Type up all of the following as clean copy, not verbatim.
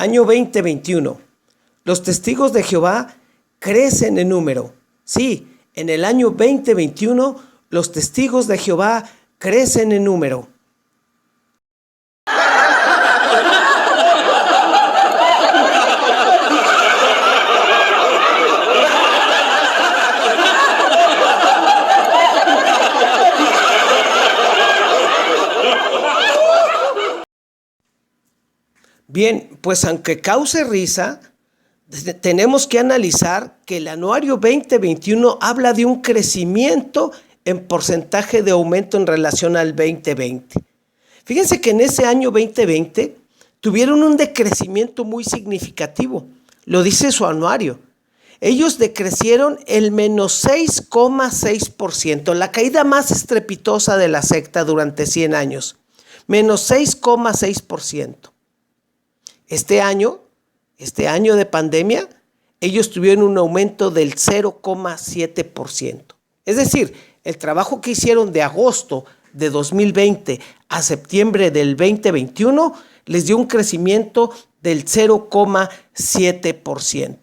Año 2021. Los testigos de Jehová crecen en número. Sí, en el año 2021 los testigos de Jehová crecen en número. Bien, pues aunque cause risa, tenemos que analizar que el anuario 2021 habla de un crecimiento en porcentaje de aumento en relación al 2020. Fíjense que en ese año 2020 tuvieron un decrecimiento muy significativo, lo dice su anuario. Ellos decrecieron el menos 6,6%, la caída más estrepitosa de la secta durante 100 años, menos 6,6%. Este año de pandemia, ellos tuvieron un aumento del 0,7%. Es decir, el trabajo que hicieron de agosto de 2020 a septiembre del 2021 les dio un crecimiento del 0,7%.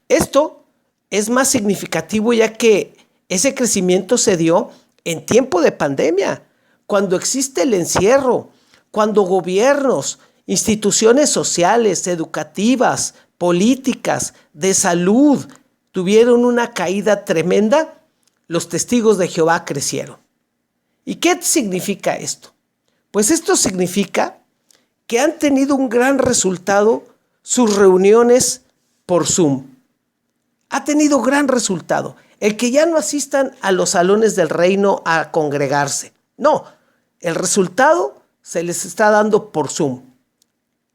Esto es más significativo ya que ese crecimiento se dio en tiempo de pandemia, cuando existe el encierro, cuando gobiernos, instituciones sociales, educativas, políticas, de salud, tuvieron una caída tremenda, los testigos de Jehová crecieron. ¿Y qué significa esto? Pues esto significa que han tenido un gran resultado sus reuniones por Zoom. Ha tenido gran resultado. El que ya no asistan a los salones del reino a congregarse. No, el resultado se les está dando por Zoom.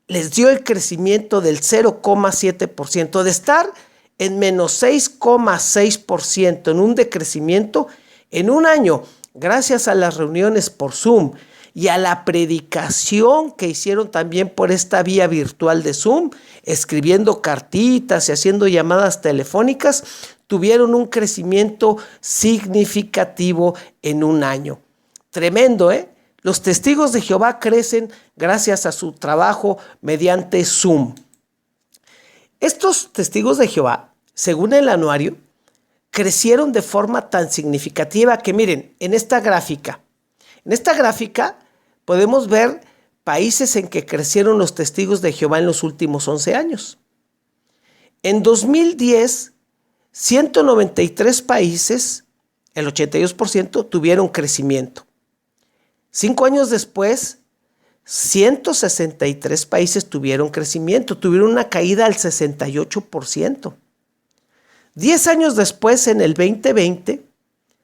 Les dio el crecimiento del 0,7%, de estar en menos 6,6% en un decrecimiento en un año, gracias a las reuniones por Zoom y a la predicación que hicieron también por esta vía virtual de Zoom, escribiendo cartitas y haciendo llamadas telefónicas, tuvieron un crecimiento significativo en un año. Tremendo, ¿eh? Los testigos de Jehová crecen gracias a su trabajo mediante Zoom. Estos testigos de Jehová, según el anuario, crecieron de forma tan significativa que miren, en esta gráfica podemos ver países en que crecieron los testigos de Jehová en los últimos 11 años. En 2010, 193 países, el 82%, tuvieron crecimiento. 5 años después, 163 países tuvieron crecimiento, tuvieron una caída al 68%. 10 años después, en el 2020,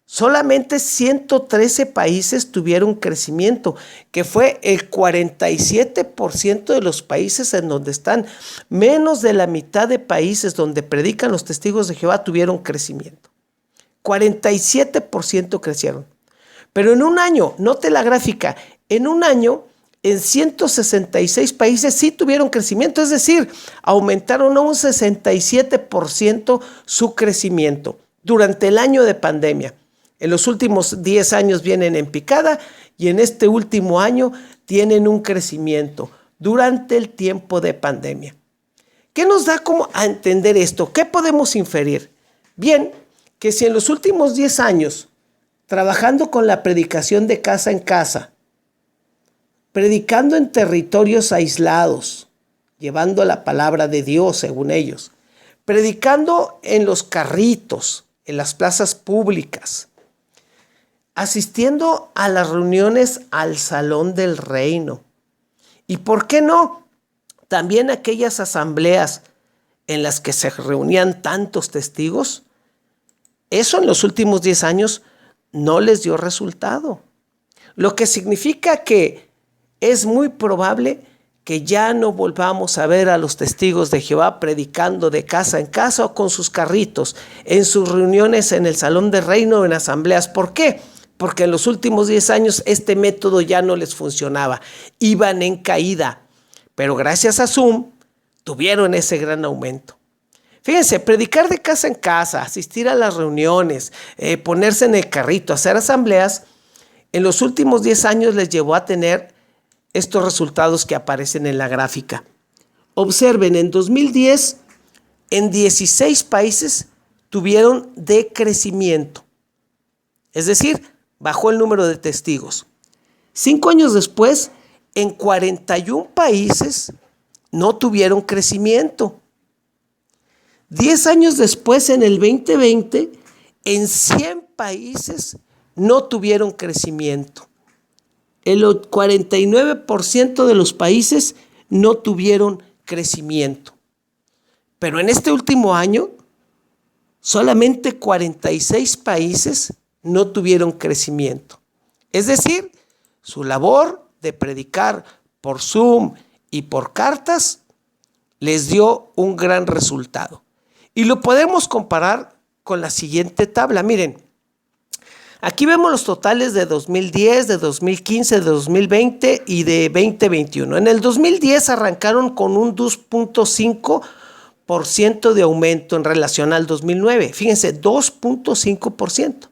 solamente 113 países tuvieron crecimiento, que fue el 47% de los países en donde están. Menos de la mitad de países donde predican los testigos de Jehová tuvieron crecimiento. 47% crecieron. Pero en un año, note la gráfica, en un año, en 166 países sí tuvieron crecimiento, es decir, aumentaron a un 67% su crecimiento durante el año de pandemia. En los últimos 10 años vienen en picada y en este último año tienen un crecimiento durante el tiempo de pandemia. ¿Qué nos da como a entender esto? ¿Qué podemos inferir? Bien, que si en los últimos 10 años, trabajando con la predicación de casa en casa, predicando en territorios aislados, llevando la palabra de Dios según ellos, predicando en los carritos, en las plazas públicas, asistiendo a las reuniones al salón del reino. ¿Y por qué no? También aquellas asambleas en las que se reunían tantos testigos, eso en los últimos 10 años no les dio resultado. Lo que significa que es muy probable que ya no volvamos a ver a los testigos de Jehová predicando de casa en casa o con sus carritos, en sus reuniones en el salón del reino o en asambleas. ¿Por qué? Porque en los últimos 10 años este método ya no les funcionaba. Iban en caída, pero gracias a Zoom tuvieron ese gran aumento. Fíjense, predicar de casa en casa, asistir a las reuniones, ponerse en el carrito, hacer asambleas, en los últimos 10 años les llevó a tener estos resultados que aparecen en la gráfica. Observen, en 2010, en 16 países tuvieron decrecimiento. Es decir, bajó el número de testigos. 5 años después, en 41 países no tuvieron crecimiento. 10 años después, en el 2020, en 100 países no tuvieron crecimiento. El 49% de los países no tuvieron crecimiento. Pero en este último año, solamente 46 países no tuvieron crecimiento. Es decir, su labor de predicar por Zoom y por cartas les dio un gran resultado. Y lo podemos comparar con la siguiente tabla. Miren, aquí vemos los totales de 2010, de 2015, de 2020 y de 2021. En el 2010 arrancaron con un 2.5% de aumento en relación al 2009. Fíjense, 2.5%.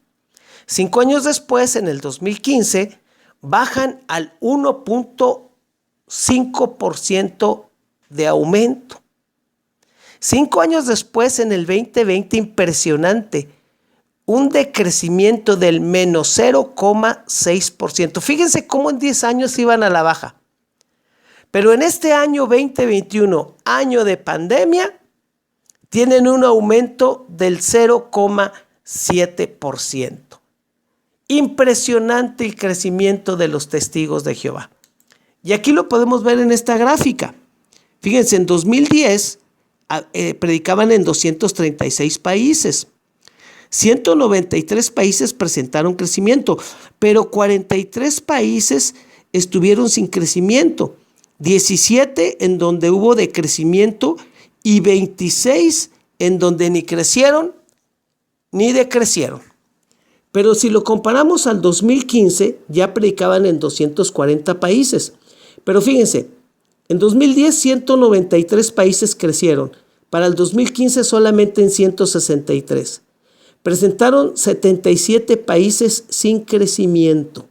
5 años después, en el 2015, bajan al 1.5% de aumento. 5 años después, en el 2020, impresionante, un decrecimiento del menos 0,6%. Fíjense cómo en 10 años iban a la baja. Pero en este año 2021, año de pandemia, tienen un aumento del 0,7%. Impresionante el crecimiento de los testigos de Jehová. Y aquí lo podemos ver en esta gráfica. Fíjense, en 2010 predicaban en 236 países. 193 países presentaron crecimiento, pero 43 países estuvieron sin crecimiento. 17 en donde hubo decrecimiento y 26 en donde ni crecieron ni decrecieron. Pero si lo comparamos al 2015, ya predicaban en 240 países. Pero fíjense, en 2010 193 países crecieron, para el 2015 solamente en 163. Presentaron 77 países sin crecimiento.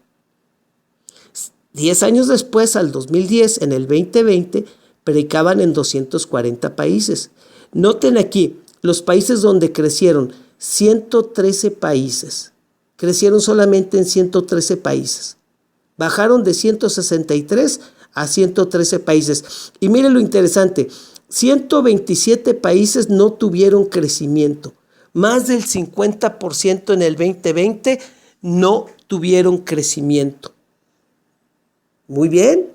10 años después, al 2010, en el 2020, predicaban en 240 países. Noten aquí, los países donde crecieron, 113 países. Crecieron solamente en 113 países. Bajaron de 163 a 113 países. Y miren lo interesante, 127 países no tuvieron crecimiento. Más del 50% en el 2020 no tuvieron crecimiento. Muy bien,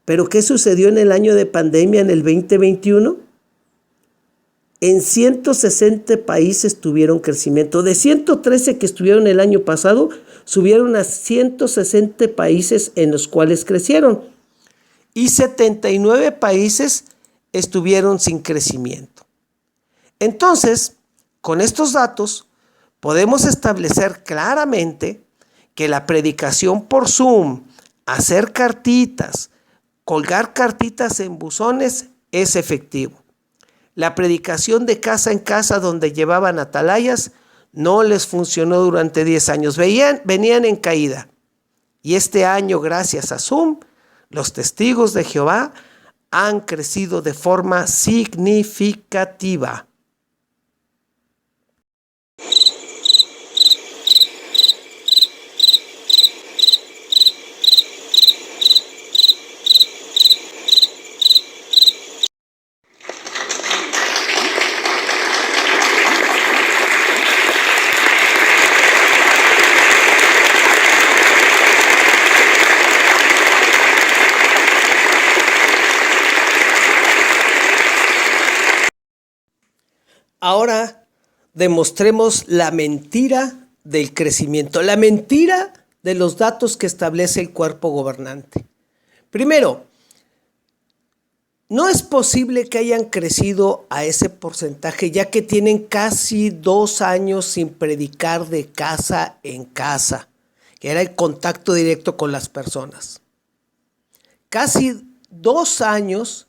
pero ¿qué sucedió en el año de pandemia en el 2021? En 160 países tuvieron crecimiento. De 113 que estuvieron el año pasado, subieron a 160 países en los cuales crecieron. Y 79 países estuvieron sin crecimiento. Entonces, con estos datos, podemos establecer claramente que la predicación por Zoom, hacer cartitas, colgar cartitas en buzones es efectivo. La predicación de casa en casa donde llevaban atalayas no les funcionó durante 10 años. Venían en caída. Y este año, gracias a Zoom, los testigos de Jehová han crecido de forma significativa. Ahora demostremos la mentira del crecimiento, la mentira de los datos que establece el cuerpo gobernante. Primero, no es posible que hayan crecido a ese porcentaje, ya que tienen casi 2 años sin predicar de casa en casa, que era el contacto directo con las personas. Casi 2 años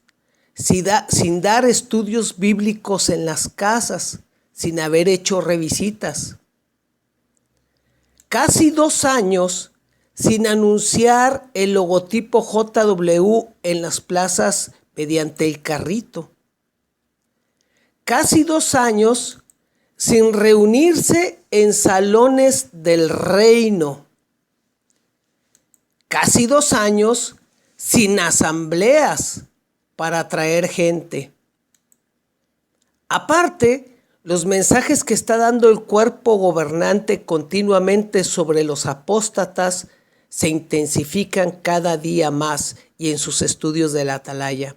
sin dar estudios bíblicos en las casas, sin haber hecho revisitas. Casi 2 años sin anunciar el logotipo JW en las plazas mediante el carrito. Casi 2 años sin reunirse en salones del reino. Casi 2 años sin asambleas para atraer gente. Aparte, los mensajes que está dando el cuerpo gobernante continuamente sobre los apóstatas se intensifican cada día más y en sus estudios de la atalaya.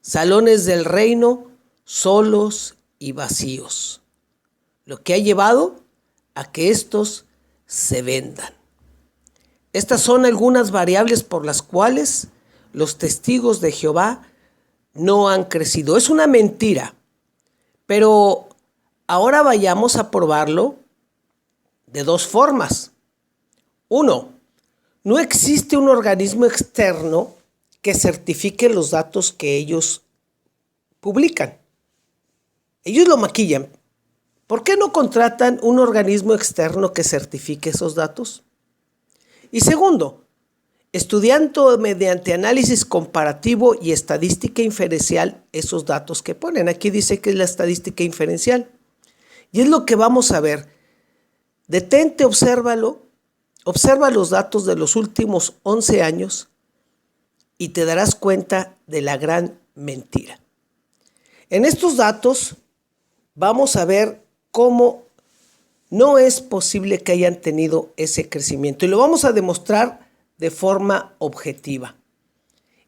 Salones del reino solos y vacíos, lo que ha llevado a que estos se vendan. Estas son algunas variables por las cuales los testigos de Jehová no han crecido. Es una mentira, pero ahora vayamos a probarlo de 2 formas. 1, no existe un organismo externo que certifique los datos que ellos publican. Ellos lo maquillan. ¿Por qué no contratan un organismo externo que certifique esos datos? Y segundo, estudiando mediante análisis comparativo y estadística inferencial esos datos que ponen. Aquí dice que es la estadística inferencial. Y es lo que vamos a ver. Detente, obsérvalo, observa los datos de los últimos 11 años y te darás cuenta de la gran mentira. En estos datos vamos a ver cómo no es posible que hayan tenido ese crecimiento. Y lo vamos a demostrar de forma objetiva.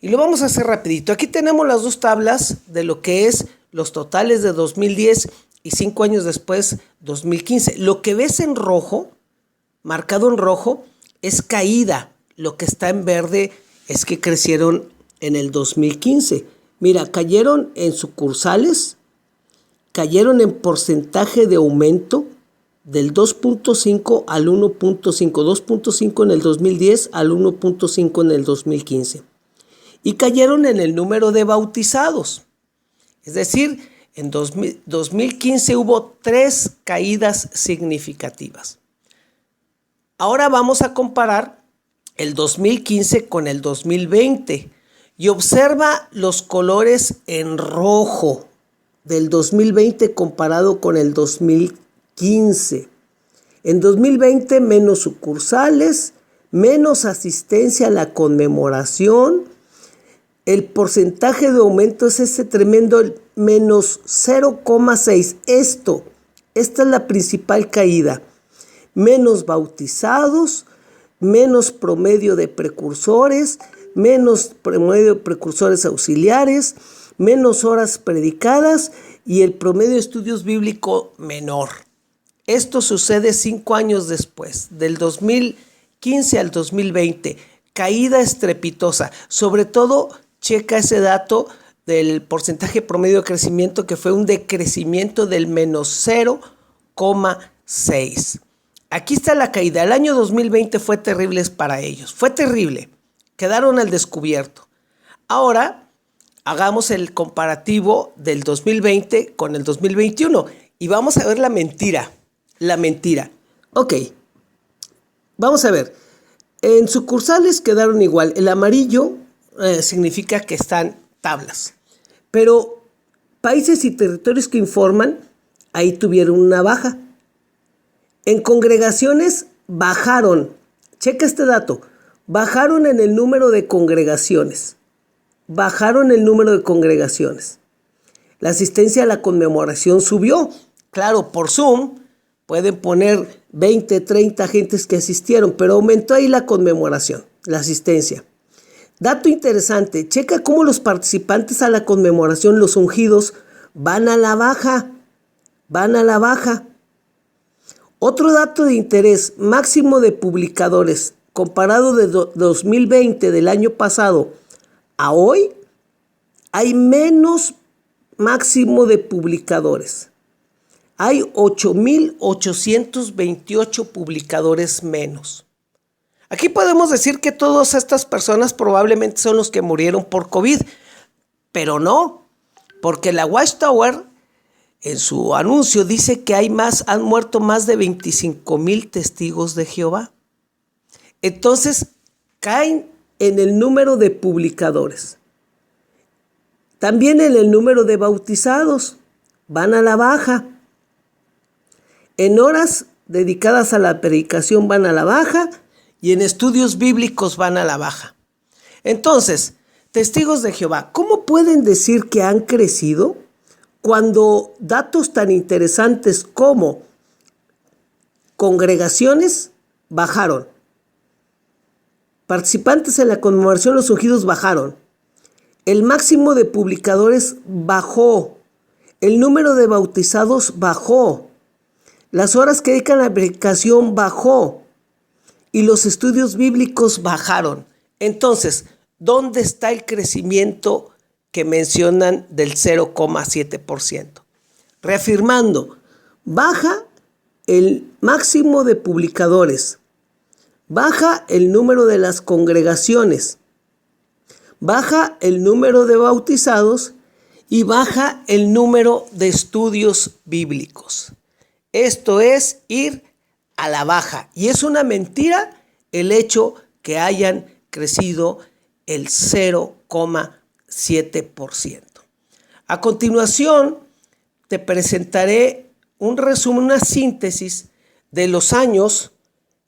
Y lo vamos a hacer rapidito. Aquí tenemos las 2 tablas de lo que es los totales de 2010 y 5 años después, 2015. Lo que ves en rojo, marcado en rojo, es caída. Lo que está en verde es que crecieron en el 2015. Mira, cayeron en sucursales, cayeron en porcentaje de aumento del 2.5 al 1.5, 2.5 en el 2010 al 1.5 en el 2015. Y cayeron en el número de bautizados. Es decir, en 2015 hubo 3 caídas significativas. Ahora vamos a comparar el 2015 con el 2020 y observa los colores en rojo del 2020 comparado con el 2015. En 2020 menos sucursales, menos asistencia a la conmemoración. El porcentaje de aumento es ese tremendo, menos 0,6. Esta es la principal caída. Menos bautizados, menos promedio de precursores, menos promedio de precursores auxiliares, menos horas predicadas y el promedio de estudios bíblicos menor. Esto sucede 5 años después, del 2015 al 2020. Caída estrepitosa. Sobre todo, checa ese dato del porcentaje promedio de crecimiento, que fue un decrecimiento del menos 0,6. Aquí está la caída. El año 2020 fue terrible para ellos. Fue terrible. Quedaron al descubierto. Ahora, hagamos el comparativo del 2020 con el 2021 y vamos a ver la mentira. La mentira. Ok, vamos a ver. En sucursales quedaron igual. El amarillo significa que están tablas. Pero países y territorios que informan, ahí tuvieron una baja. En congregaciones bajaron. Checa este dato. Bajaron en el número de congregaciones. Bajaron el número de congregaciones. La asistencia a la conmemoración subió. Claro, por Zoom pueden poner 20, 30 gentes que asistieron, pero aumentó ahí la conmemoración, la asistencia. Dato interesante, checa cómo los participantes a la conmemoración, los ungidos, van a la baja. Van a la baja. Otro dato de interés, máximo de publicadores, comparado de 2020, del año pasado, a hoy, hay menos máximo de publicadores. Hay 8,828 publicadores menos. Aquí podemos decir que todas estas personas probablemente son los que murieron por COVID, pero no, porque la Watchtower en su anuncio dice que han muerto más de 25,000 testigos de Jehová. Entonces caen en el número de publicadores. También en el número de bautizados van a la baja. En horas dedicadas a la predicación van a la baja y en estudios bíblicos van a la baja. Entonces, testigos de Jehová, ¿cómo pueden decir que han crecido cuando datos tan interesantes como congregaciones bajaron? Participantes en la conmemoración de los ungidos bajaron. El máximo de publicadores bajó. El número de bautizados bajó. Las horas que dedican a la predicación bajó. Y los estudios bíblicos bajaron. Entonces, ¿dónde está el crecimiento que mencionan del 0,7%? Reafirmando, baja el máximo de publicadores, baja el número de las congregaciones, baja el número de bautizados y baja el número de estudios bíblicos. Esto es ir a la baja. Y es una mentira el hecho que hayan crecido el 0,7%. A continuación, te presentaré un resumen, una síntesis de los años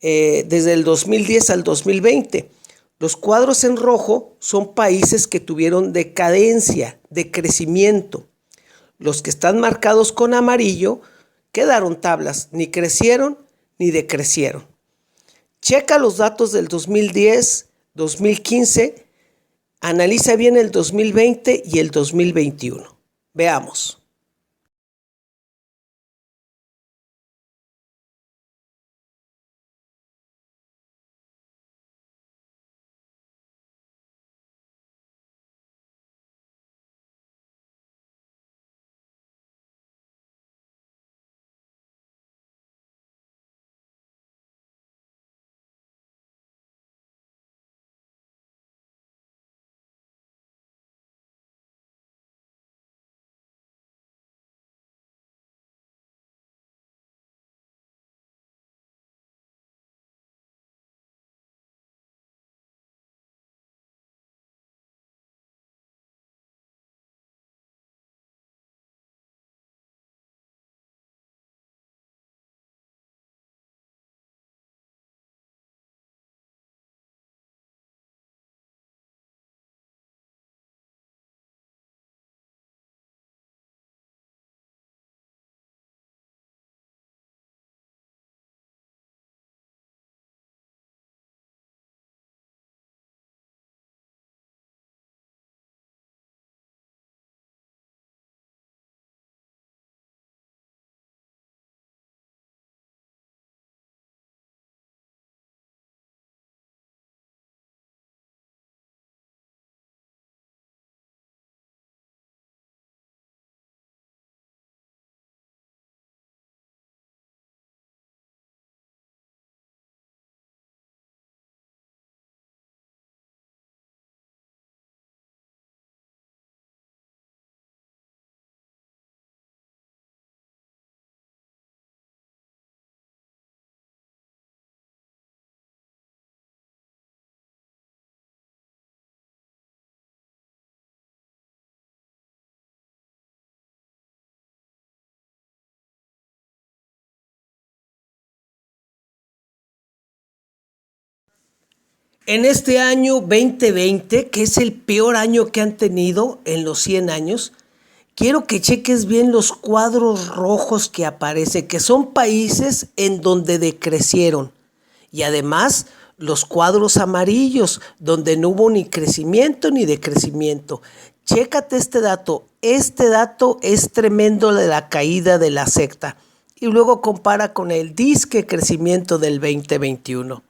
desde el 2010 al 2020. Los cuadros en rojo son países que tuvieron decadencia, decrecimiento. Los que están marcados con amarillo quedaron tablas, ni crecieron ni decrecieron. Checa los datos del 2010, 2015, analiza bien el 2020 y el 2021. Veamos. En este año 2020, que es el peor año que han tenido en los 100 años, quiero que cheques bien los cuadros rojos que aparecen, que son países en donde decrecieron. Y además los cuadros amarillos, donde no hubo ni crecimiento ni decrecimiento. Chécate este dato. Este dato es tremendo de la caída de la secta. Y luego compara con el disque crecimiento del 2021.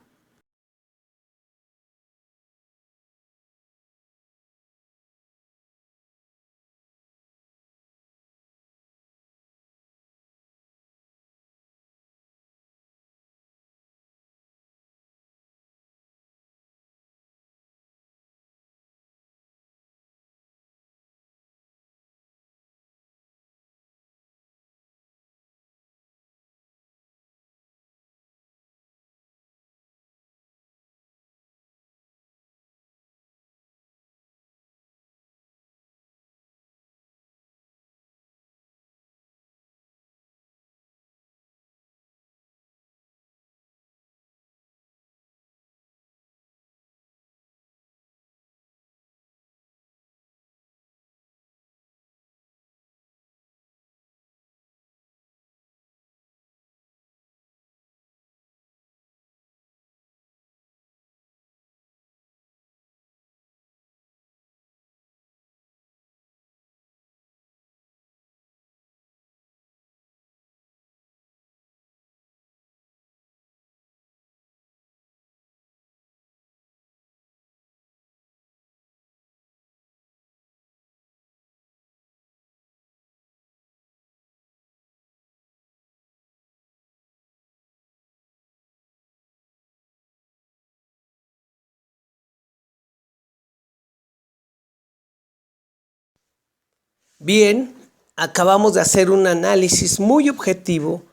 Bien, acabamos de hacer un análisis muy objetivo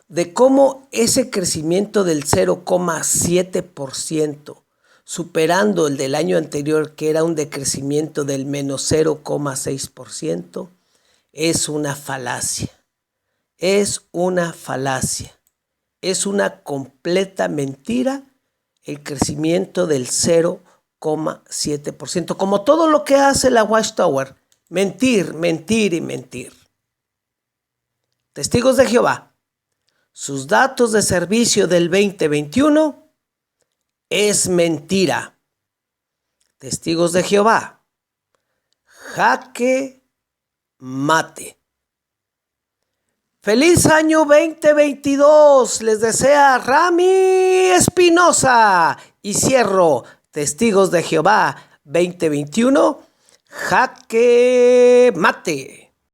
de cómo ese crecimiento del 0,7%, superando el del año anterior, que era un decrecimiento del menos 0,6%, es una falacia. Es una falacia. Es una completa mentira el crecimiento del 0,7%. Como todo lo que hace la Watchtower. Mentir, mentir y mentir. Testigos de Jehová. Sus datos de servicio del 2021 es mentira. Testigos de Jehová. Jaque mate. ¡Feliz año 2022! Les desea Rami Espinosa. Y cierro, Testigos de Jehová 2021, jaque mate.